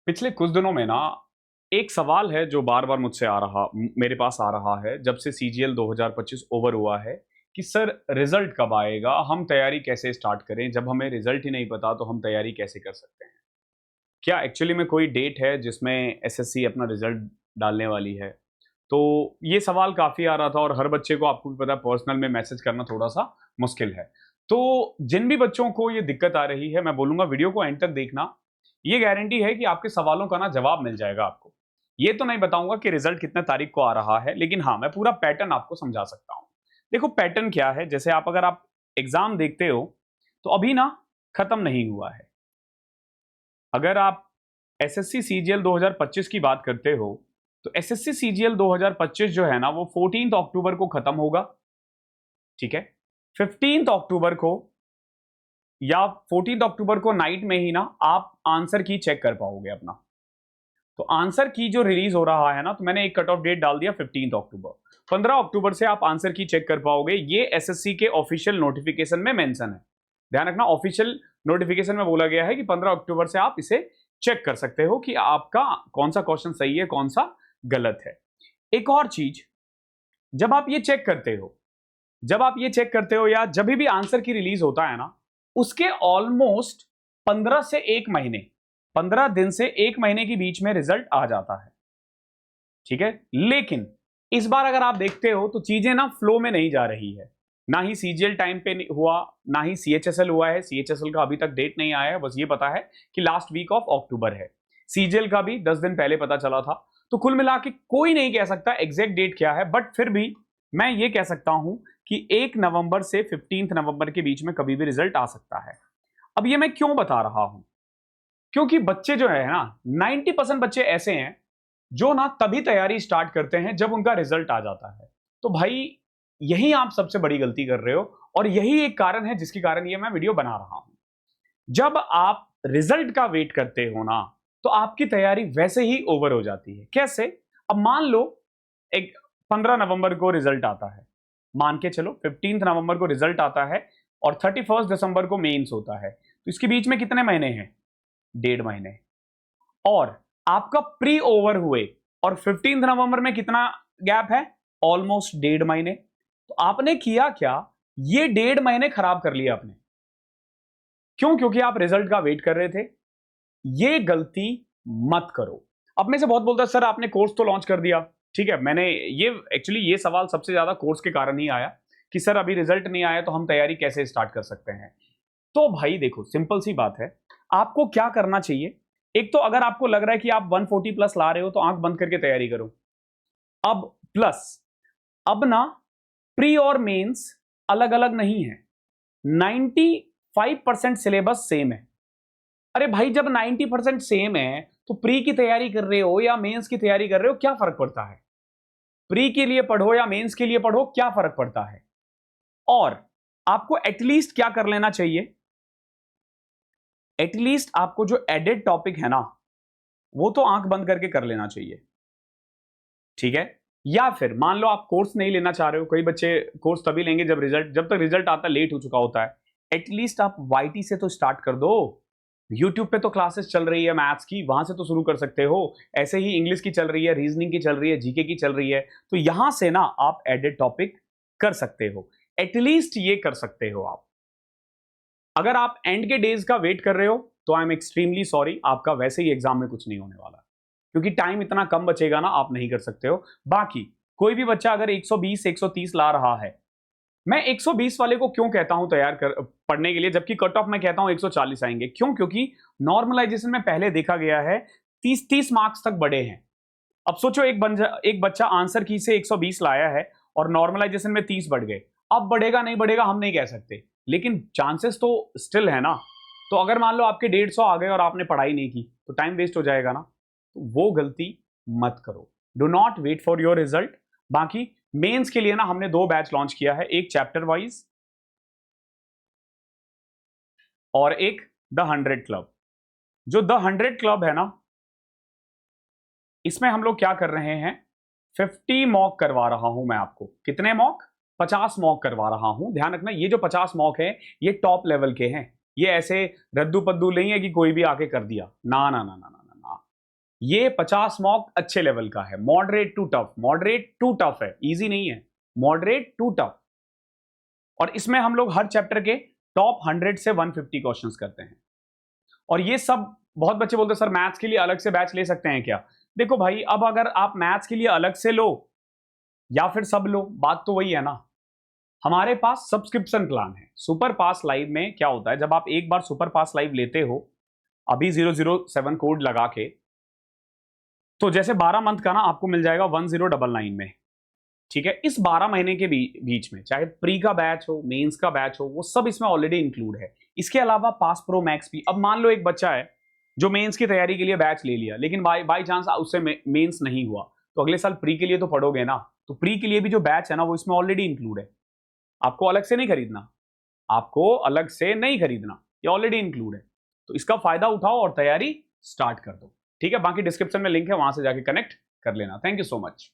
पिछले कुछ दिनों में ना एक सवाल है जो बार बार मुझसे मेरे पास आ रहा है जब से सीजीएल 2025 ओवर हुआ है कि सर रिजल्ट कब आएगा, हम तैयारी कैसे स्टार्ट करें। जब हमें रिजल्ट ही नहीं पता तो हम तैयारी कैसे कर सकते हैं। क्या एक्चुअली में कोई डेट है जिसमें एसएससी अपना रिजल्ट डालने वाली है। तो ये सवाल काफ़ी आ रहा था और हर बच्चे को, आपको भी पता है, पर्सनल में मैसेज करना थोड़ा सा मुश्किल है। तो जिन भी बच्चों को ये दिक्कत आ रही है, मैं बोलूंगा वीडियो को एंड तक देखना। ये गारंटी है कि आपके सवालों का ना जवाब मिल जाएगा आपको। ये तो नहीं बताऊंगा कि रिजल्ट कितने तारीख को आ रहा है, लेकिन हाँ, मैं पूरा पैटर्न आपको समझा सकता हूँ। देखो पैटर्न क्या है, जैसे अगर आप एग्जाम देखते हो तो अभी ना खत्म नहीं हुआ है। अगर आप एसएससी सीजीएल 2025 की बात करते हो तो एसएससी सीजीएल 2025 जो है ना वो 14 अक्टूबर को खत्म होगा। ठीक है, 15 अक्टूबर को या 14 अक्टूबर को नाइट में ही ना आप आंसर की चेक कर पाओगे अपना। तो आंसर की जो रिलीज हो रहा है ना, तो मैंने एक कट ऑफ डेट डाल दिया 15 अक्टूबर। 15 अक्टूबर से आप आंसर की चेक कर पाओगे। ये एसएससी के ऑफिशियल नोटिफिकेशन में मेंशन है। ध्यान रखना, ऑफिशियल नोटिफिकेशन में बोला गया है कि 15 अक्टूबर से आप इसे चेक कर सकते हो कि आपका कौन सा क्वेश्चन सही है, कौन सा गलत है। एक और चीज, जब आप ये चेक करते हो या जब भी आंसर की रिलीज होता है ना, उसके ऑलमोस्ट 15 से 1 महीने, 15 दिन से 1 महीने के बीच में रिजल्ट आ जाता है। ठीक है, लेकिन इस बार अगर आप देखते हो तो चीजें ना फ्लो में नहीं जा रही है। ना ही सीजीएल टाइम पे हुआ, ना ही सीएचएसएल हुआ है। सीएचएसएल का अभी तक डेट नहीं आया है, बस ये पता है कि लास्ट वीक ऑफ अक्टूबर है। सीजीएल का भी 10 दिन पहले पता चला था। तो कुल मिला के कोई नहीं कह सकता एग्जैक्ट डेट क्या है, बट फिर भी मैं ये कह सकता हूं कि 1 नवंबर से 15 नवंबर के बीच में कभी भी रिजल्ट आ सकता है। अब ये मैं क्यों बता रहा हूं, क्योंकि बच्चे जो है ना, 90% बच्चे ऐसे हैं जो ना तभी तैयारी स्टार्ट करते हैं जब उनका रिजल्ट आ जाता है। तो भाई, यही आप सबसे बड़ी गलती कर रहे हो और यही एक कारण है जिसके कारण ये मैं वीडियो बना रहा हूं। जब आप रिजल्ट का वेट करते हो ना, तो आपकी तैयारी वैसे ही ओवर हो जाती है। कैसे? अब मान लो एक 15 नवंबर को रिजल्ट आता है, मान के चलो 15 नवंबर को रिजल्ट आता है और 31 दिसंबर को मेंस होता है। तो इसके बीच में कितने महीने हैं? 1.5 महीने। और आपका प्री ओवर हुए और 15 नवंबर में कितना गैप है? ऑलमोस्ट 1.5 महीने। तो आपने किया क्या? ये 1.5 महीने खराब कर लिया आपने। क्यों? क्योंकि आप रिजल्ट का वेट कर रहे थे। ये गलती मत करो। अब में से बहुत बोलता है सर आपने कोर्स तो लॉन्च कर दिया। ठीक है, मैंने ये सवाल सबसे ज्यादा कोर्स के कारण ही आया कि सर अभी रिजल्ट नहीं आया तो हम तैयारी कैसे स्टार्ट कर सकते हैं। तो भाई देखो, सिंपल सी बात है, आपको क्या करना चाहिए। एक तो अगर आपको लग रहा है कि आप 140 प्लस ला रहे हो तो आंख बंद करके तैयारी करो। अब प्लस, अब ना प्री और मेंस अलग अलग नहीं है। 95% सिलेबस सेम है। अरे भाई, जब 90% सेम है तो प्री की तैयारी कर रहे हो या मेंस की तैयारी कर रहे हो, क्या फर्क पड़ता है? प्री के लिए पढ़ो या मेंस के लिए पढ़ो, क्या फर्क पड़ता है? और आपको एटलीस्ट क्या कर लेना चाहिए, एटलीस्ट आपको जो एडेड टॉपिक है ना, वो तो आंख बंद करके कर लेना चाहिए। ठीक है, या फिर मान लो आप कोर्स नहीं लेना चाह रहे हो। कई बच्चे कोर्स तभी लेंगे जब तक रिजल्ट आता लेट हो चुका होता है। एटलीस्ट आप वाईटी से तो स्टार्ट कर दो। यूट्यूब पे तो क्लासेस चल रही है मैथ्स की, वहां से तो शुरू कर सकते हो। ऐसे ही इंग्लिश की चल रही है, रीजनिंग की चल रही है, जीके की चल रही है। तो यहां से ना आप एडेड टॉपिक कर सकते हो। एटलीस्ट ये कर सकते हो आप। अगर आप एंड के डेज का वेट कर रहे हो तो आई एम एक्सट्रीमली सॉरी, आपका वैसे ही एग्जाम में कुछ नहीं होने वाला, क्योंकि टाइम इतना कम बचेगा ना, आप नहीं कर सकते हो। बाकी कोई भी बच्चा अगर 120 130 ला रहा है, मैं 120 वाले को क्यों कहता हूं तैयार कर पढ़ने के लिए, जबकि कट ऑफ मैं कहता हूं 140 आएंगे। क्यों? क्योंकि नॉर्मलाइजेशन में पहले देखा गया है 30 मार्क्स तक बढ़े हैं। अब सोचो एक बच्चा आंसर की से 120 लाया है और नॉर्मलाइजेशन में 30 बढ़ गए। अब बढ़ेगा नहीं बढ़ेगा हम नहीं कह सकते, लेकिन चांसेस तो स्टिल है ना। तो अगर मान लो आपके 150 आ गए और आपने पढ़ाई नहीं की तो टाइम वेस्ट हो जाएगा ना। तो वो गलती मत करो। Do not wait for your result. बाकी मेंस के लिए ना हमने 2 बैच लॉन्च किया है, एक चैप्टर वाइज और एक द 100 क्लब। जो द 100 क्लब है ना, इसमें हम लोग क्या कर रहे हैं, 50 मॉक करवा रहा हूं मैं आपको। कितने मॉक? 50 मॉक करवा रहा हूं। ध्यान रखना, ये जो 50 मॉक है ये टॉप लेवल के हैं। ये ऐसे रद्दू पद्दू नहीं है कि कोई भी आके कर दिया। ना ना ना ना ना ना ना। ये 50 मॉक अच्छे लेवल का है, moderate to tough, moderate to tough है, इजी नहीं है, मॉडरेट टू टफ। और इसमें हम लोग हर चैप्टर के टॉप 100 से 150 क्वेश्चंस करते हैं। और ये सब, बहुत बच्चे बोलते हैं सर मैथ्स के लिए अलग से बैच ले सकते हैं क्या? देखो भाई, अब अगर आप मैथ्स के लिए अलग से लो या फिर सब लो, बात तो वही है ना। हमारे पास सब्सक्रिप्शन प्लान है। सुपर पास लाइव में क्या होता है, जब आप एक बार सुपर पास लाइव लेते हो अभी 007 कोड लगा के, तो जैसे 12 मंथ का ना आपको मिल जाएगा 1099 में, ठीक है। इस 12 महीने के बीच में चाहे प्री का बैच हो, मेंस का बैच हो, वो सब इसमें ऑलरेडी इंक्लूड है। इसके अलावा पास प्रो मैक्स भी, अब मान लो एक बच्चा है जो मेंस की तैयारी के लिए बैच ले लिया, लेकिन बाई चांस उससे मेंस नहीं हुआ, तो अगले साल प्री के लिए तो पढ़ोगे ना, तो प्री के लिए भी जो बैच है ना वो इसमें ऑलरेडी इंक्लूड है। आपको अलग से नहीं खरीदना, आपको अलग से नहीं खरीदना, ये ऑलरेडी इंक्लूड है। तो इसका फायदा उठाओ और तैयारी स्टार्ट कर दो, ठीक है। बाकी डिस्क्रिप्शन में लिंक है, वहां से जाके कनेक्ट कर लेना। Thank you so much.